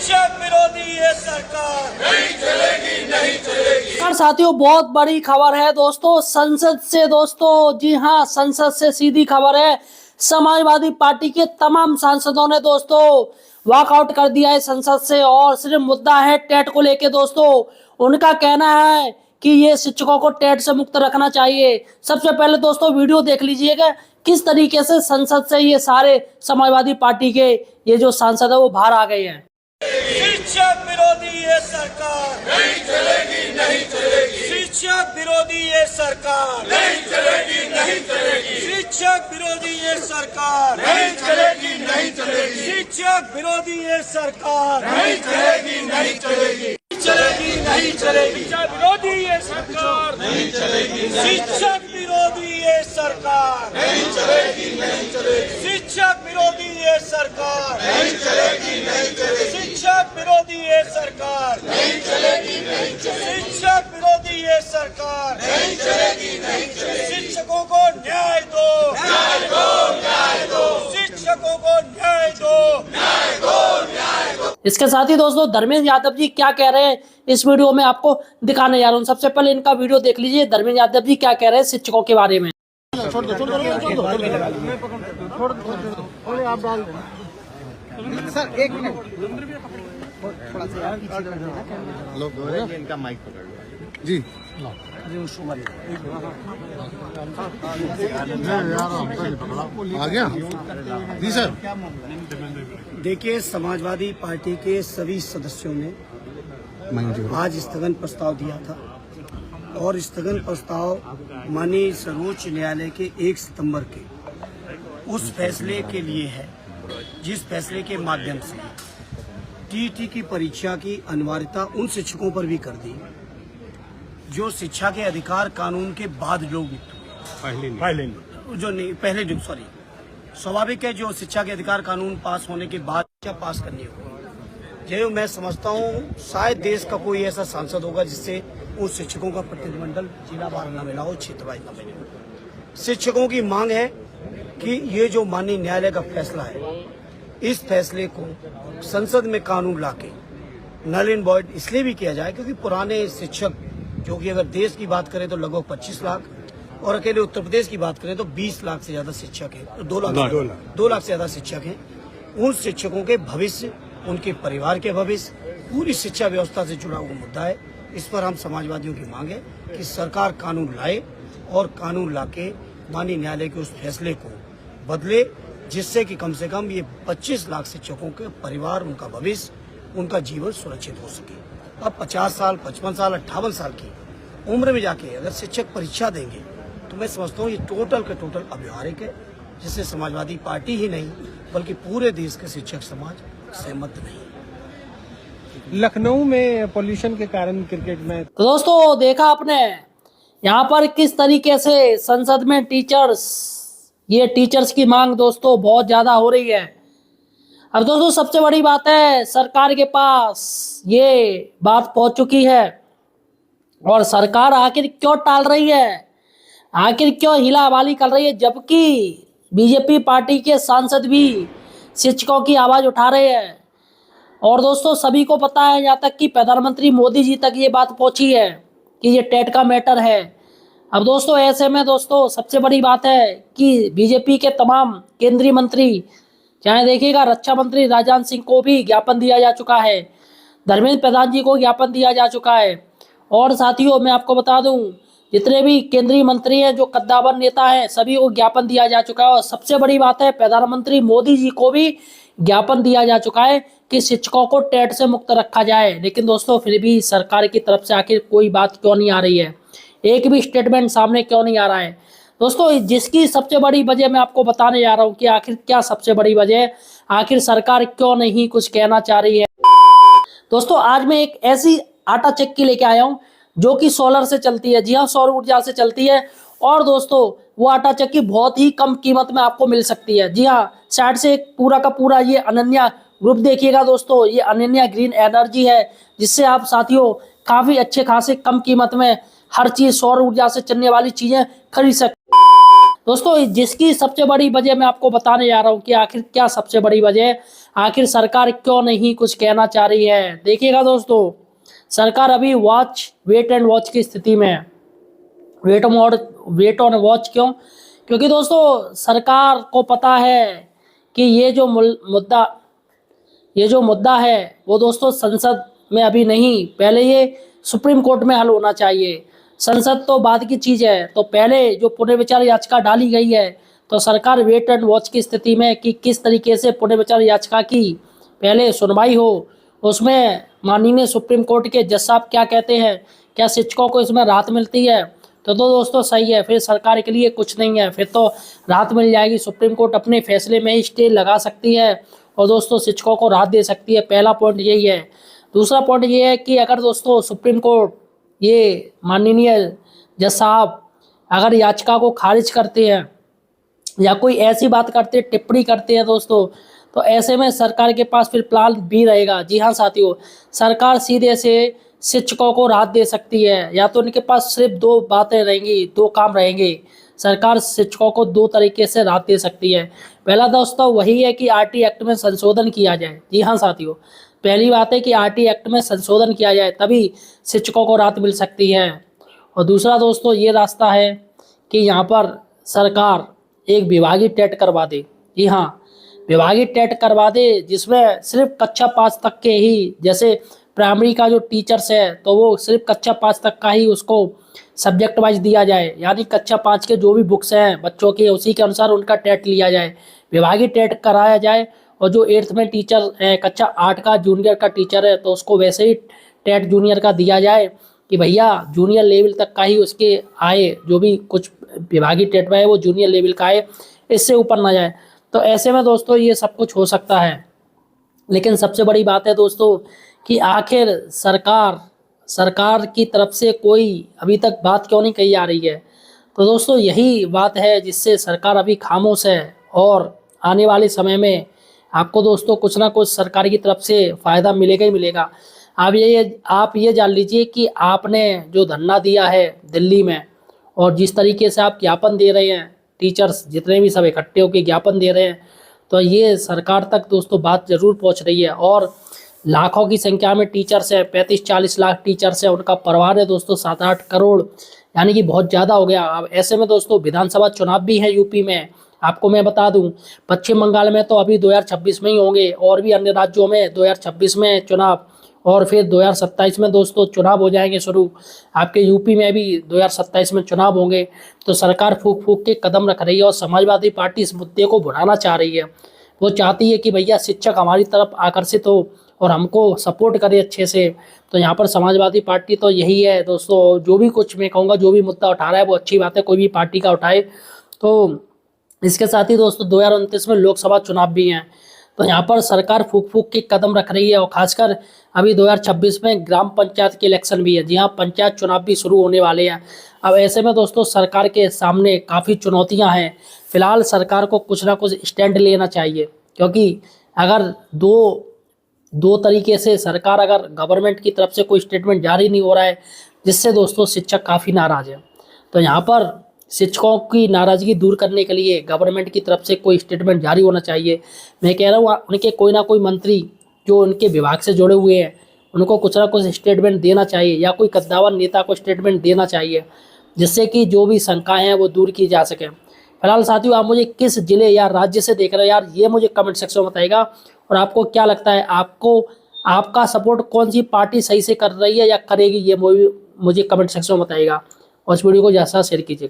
शिक्षक विरोधी ये सरकार नहीं चलेगी, नहीं चलेगी। और साथियों, बहुत बड़ी खबर है दोस्तों संसद से। दोस्तों जी हाँ, संसद से सीधी खबर है। समाजवादी पार्टी के तमाम सांसदों ने दोस्तों वॉकआउट कर दिया है संसद से, और सिर्फ मुद्दा है टेट को लेके। दोस्तों उनका कहना है कि ये शिक्षकों को टेट से मुक्त रखना चाहिए। सबसे पहले दोस्तों वीडियो देख लीजिएगा किस तरीके से संसद से ये सारे समाजवादी पार्टी के ये जो सांसद है वो बाहर आ गए हैं। शिक्षक विरोधी ये सरकार नहीं चलेगी, नहीं चलेगी। शिक्षक विरोधी ये सरकार नहीं चलेगी, नहीं चलेगी। शिक्षक विरोधी ये सरकार नहीं चलेगी, नहीं चलेगी। शिक्षक विरोधी ये सरकार नहीं चलेगी, नहीं चलेगी, चलेगी, नहीं चलेगी। शिक्षक विरोधी ये सरकार नहीं चलेगी। शिक्षक विरोधी ये सरकार नहीं चलेगी, नहीं चलेगी। शिक्षक विरोधी ये सरकार नहीं चलेगी, नहीं चलेगी। शिक्षक विरोधी ये सरकार नहीं चलेगी, नहीं चलेगी। शिक्षक विरोधी ये सरकार नहीं चलेगी, नहीं चलेगी। शिक्षकों को न्याय दो, न्याय दो, न्याय दो। शिक्षकों को न्याय दो, न्याय दो, न्याय दो। इसके साथ ही दोस्तों धर्मेंद्र यादव जी क्या कह रहे हैं इस वीडियो में आपको दिखाने जा रहा हूँ। सबसे पहले इनका वीडियो देख लीजिए, धर्मेंद्र यादव जी क्या कह रहे हैं शिक्षकों के बारे में। आप डाल देना सर, एक मिनट इनका माइक पकड़ जी। आ गया जी सर। देखिए, समाजवादी पार्टी के सभी सदस्यों ने आज स्थगन प्रस्ताव दिया था, और स्थगन प्रस्ताव माननीय सर्वोच्च न्यायालय के 1 सितंबर के उस फैसले के लिए है जिस फैसले के माध्यम से टीईटी की परीक्षा की अनिवार्यता उन शिक्षकों पर भी कर दी जो शिक्षा के अधिकार कानून के बाद लोग पहले सॉरी स्वाभाविक है, जो शिक्षा के अधिकार कानून पास होने के बाद क्या पास करनी होगी। जो मैं समझता हूँ शायद देश का कोई ऐसा सांसद होगा जिससे उस शिक्षकों का प्रतिनिधिमंडल जिला वार न मिला हो, क्षेत्र वाइज न मिला हो। शिक्षकों की मांग है कि ये जो माननीय न्यायालय का फैसला है, इस फैसले को संसद में कानून लाके नल एंड वॉइड इसलिए भी किया जाए क्योंकि पुराने शिक्षक, जो कि अगर देश की बात करें तो लगभग 25 लाख, और अकेले उत्तर प्रदेश की बात करें तो 20 लाख से ज्यादा शिक्षक हैं, 2 लाख से ज्यादा शिक्षक हैं। उन शिक्षकों के भविष्य, उनके परिवार के भविष्य, पूरी शिक्षा व्यवस्था से जुड़ा हुआ मुद्दा है। इस पर हम समाजवादियों की मांग है कि सरकार कानून लाए, और कानून लाके माननीय न्यायालय के उस फैसले को बदले, जिससे कि कम से कम ये 25 लाख शिक्षकों के परिवार, उनका भविष्य, उनका जीवन सुरक्षित हो सके। अब 50 साल, 55 साल, 58 साल की उम्र में जाके अगर शिक्षक परीक्षा देंगे तो मैं समझता हूँ ये टोटल का टोटल अव्यवहारिक है, जिससे समाजवादी पार्टी ही नहीं बल्कि पूरे देश के शिक्षक समाज सहमत नहीं। लखनऊ में पोल्यूशन के कारण क्रिकेट में तो दोस्तों देखा आपने यहाँ पर किस तरीके से संसद में टीचर्स की मांग दोस्तों बहुत ज्यादा हो रही है। अब दोस्तों सबसे बड़ी बात है, सरकार के पास ये बात पहुंच चुकी है, और सरकार आखिर क्यों टाल रही है, आखिर क्यों हिलावाली कर रही है, जबकि बीजेपी पार्टी के सांसद भी शिक्षकों की आवाज उठा रहे हैं। और दोस्तों सभी को पता है, यहाँ तक कि प्रधानमंत्री मोदी जी तक ये बात पहुंची है कि ये टेट का मैटर है। अब दोस्तों ऐसे में दोस्तों सबसे बड़ी बात है कि बीजेपी के तमाम केंद्रीय मंत्री, चाहे देखिएगा रक्षा मंत्री राजनाथ सिंह को भी ज्ञापन दिया जा चुका है, धर्मेंद्र प्रधान जी को ज्ञापन दिया जा चुका है, और साथियों मैं आपको बता दूं जितने भी केंद्रीय मंत्री हैं, जो कद्दावर नेता हैं, सभी को ज्ञापन दिया जा चुका है। और सबसे बड़ी बात है, प्रधानमंत्री मोदी जी को भी ज्ञापन दिया जा चुका है कि शिक्षकों को टेट से मुक्त रखा जाए। लेकिन दोस्तों फिर भी सरकार की तरफ से आखिर कोई बात क्यों नहीं आ रही है, एक भी स्टेटमेंट सामने क्यों नहीं आ रहा है। दोस्तों जिसकी सबसे बड़ी वजह मैं आपको बताने जा रहा हूँ कि आखिर क्या सबसे बड़ी वजह है, आखिर सरकार क्यों नहीं कुछ कहना चाह रही है। दोस्तों आज मैं एक ऐसी आटा चक्की लेके आया हूँ जो कि सोलर से चलती है, जी हाँ सौर ऊर्जा से चलती है, और दोस्तों वो आटा चक्की बहुत ही कम कीमत में आपको मिल सकती है। जी हाँ, साइड से एक पूरा का पूरा ये अनन्या ग्रुप देखिएगा दोस्तों, ये अनन्या ग्रीन एनर्जी है, जिससे आप साथियों काफी अच्छे खासे कम कीमत में हर चीज सौर ऊर्जा से चलने वाली चीजें खरीद सकते। दोस्तों जिसकी सबसे बड़ी वजह मैं आपको बताने जा रहा हूँ कि आखिर क्या सबसे बड़ी वजह है, आखिर सरकार क्यों नहीं कुछ कहना चाह रही है। देखिएगा दोस्तों, सरकार अभी वेट एंड वॉच की स्थिति में है। वेट ऑन वॉच क्यों? क्योंकि दोस्तों सरकार को पता है कि ये जो मुद्दा है वो दोस्तों संसद में अभी नहीं, पहले ये सुप्रीम कोर्ट में हल होना चाहिए। संसद तो बाद की चीज़ है, तो पहले जो पुनर्विचार याचिका डाली गई है, तो सरकार वेट एंड वॉच की स्थिति में कि किस तरीके से पुनर्विचार याचिका की पहले सुनवाई हो, उसमें माननीय सुप्रीम कोर्ट के जज साहब क्या कहते हैं, क्या शिक्षकों को इसमें राहत मिलती है, तो दोस्तों सही है, फिर सरकार के लिए कुछ नहीं है, फिर तो राहत मिल जाएगी। सुप्रीम कोर्ट अपने फैसले में ही स्टे लगा सकती है और दोस्तों शिक्षकों को राहत दे सकती है। पहला पॉइंट यही है। दूसरा पॉइंट ये है कि अगर दोस्तों सुप्रीम कोर्ट ये माननीय जज साहब अगर याचिका को खारिज करते हैं या कोई ऐसी बात करते हैं, टिप्पणी करते हैं दोस्तों, तो ऐसे में सरकार के पास फिर प्लान बी रहेगा। जी हाँ साथियों, सरकार सीधे से शिक्षकों को राहत दे सकती है, या तो उनके पास सिर्फ दो बातें रहेंगी, दो काम रहेंगे। सरकार शिक्षकों को दो तरीके से राहत दे सकती है। पहला दोस्तों वही है कि आरटी एक्ट में संशोधन किया जाए। जी हाँ साथियों, पहली बात है कि आरटी एक्ट में संशोधन किया जाए, तभी शिक्षकों को राहत मिल सकती है। और दूसरा दोस्तों ये रास्ता है कि यहाँ पर सरकार एक विभागीय टेट करवा दे। जी हाँ, विभागीय टेट करवा दे, जिसमें सिर्फ कक्षा 5 तक के ही, जैसे प्राइमरी का जो टीचर्स है तो वो सिर्फ कक्षा 5 तक का ही उसको सब्जेक्ट वाइज दिया जाए, यानी कक्षा 5 के जो भी बुक्स हैं बच्चों के, उसी के अनुसार उनका टेट लिया जाए, विभागीय टेट कराया जाए। और जो 8th में टीचर है, कक्षा 8 का जूनियर का टीचर है, तो उसको वैसे ही टेट जूनियर का दिया जाए कि भैया जूनियर लेवल तक का ही उसके आए, जो भी कुछ विभागीय टेट में है वो जूनियर लेवल का आए, इससे ऊपर ना जाए। तो ऐसे में दोस्तों ये सब कुछ हो सकता है। लेकिन सबसे बड़ी बात है दोस्तों कि आखिर सरकार की तरफ से कोई अभी तक बात क्यों नहीं कही जा रही है। तो दोस्तों यही बात है जिससे सरकार अभी खामोश है, और आने वाले समय में आपको दोस्तों कुछ ना कुछ सरकार की तरफ से फ़ायदा मिलेगा ही मिलेगा। आप ये जान लीजिए कि आपने जो धरना दिया है दिल्ली में, और जिस तरीके से आप ज्ञापन दे रहे हैं, टीचर्स जितने भी सब इकट्ठे होकर ज्ञापन दे रहे हैं, तो ये सरकार तक दोस्तों बात ज़रूर पहुंच रही है। और लाखों की संख्या में टीचर्स हैं, 35-40 लाख टीचर्स हैं, उनका परिवार है दोस्तों 7-8 करोड़, यानी कि बहुत ज़्यादा हो गया। अब ऐसे में दोस्तों विधानसभा चुनाव भी है यूपी में। आपको मैं बता दूं, पश्चिम बंगाल में तो अभी 2026 में ही होंगे, और भी अन्य राज्यों में 2026 में चुनाव, और फिर 2027 में दोस्तों चुनाव हो जाएंगे शुरू। आपके यूपी में भी 2027 में चुनाव होंगे। तो सरकार फूक फूक के कदम रख रही है, और समाजवादी पार्टी इस मुद्दे को भुनाना चाह रही है। वो चाहती है कि भैया शिक्षक हमारी तरफ आकर्षित हो और हमको सपोर्ट करे अच्छे से। तो यहाँ पर समाजवादी पार्टी तो यही है दोस्तों, जो भी कुछ मैं कहूँगा, जो भी मुद्दा उठा रहा है वो अच्छी बात है, कोई भी पार्टी का उठाए। तो इसके साथ ही दोस्तों 2029 में लोकसभा चुनाव भी हैं, तो यहाँ पर सरकार फूक फूक के कदम रख रही है। और खासकर अभी 2026 में ग्राम पंचायत के इलेक्शन भी है। जी हाँ, पंचायत चुनाव भी शुरू होने वाले हैं। अब ऐसे में दोस्तों सरकार के सामने काफ़ी चुनौतियाँ हैं। फिलहाल सरकार को कुछ ना कुछ स्टैंड लेना चाहिए, क्योंकि अगर दो तरीके से सरकार, अगर गवर्नमेंट की तरफ से कोई स्टेटमेंट जारी नहीं हो रहा है, जिससे दोस्तों शिक्षक काफ़ी नाराज़ है, तो यहाँ पर शिक्षकों की नाराज़गी दूर करने के लिए गवर्नमेंट की तरफ से कोई स्टेटमेंट जारी होना चाहिए। मैं कह रहा हूँ उनके कोई ना कोई मंत्री जो उनके विभाग से जुड़े हुए हैं, उनको कुछ ना कुछ स्टेटमेंट देना चाहिए, या कोई कद्दावर नेता को स्टेटमेंट देना चाहिए, जिससे कि जो भी शंकाएँ हैं वो दूर की जा सकें। फिलहाल साथियों, आप मुझे किस जिले या राज्य से देख रहे हो यार, ये मुझे कमेंट सेक्शन में बताइएगा। और आपको क्या लगता है, आपका सपोर्ट कौन सी पार्टी सही से कर रही है या करेगी, ये मुझे कमेंट सेक्शन में बताइएगा। और इस वीडियो को ज़्यादा शेयर कीजिएगा।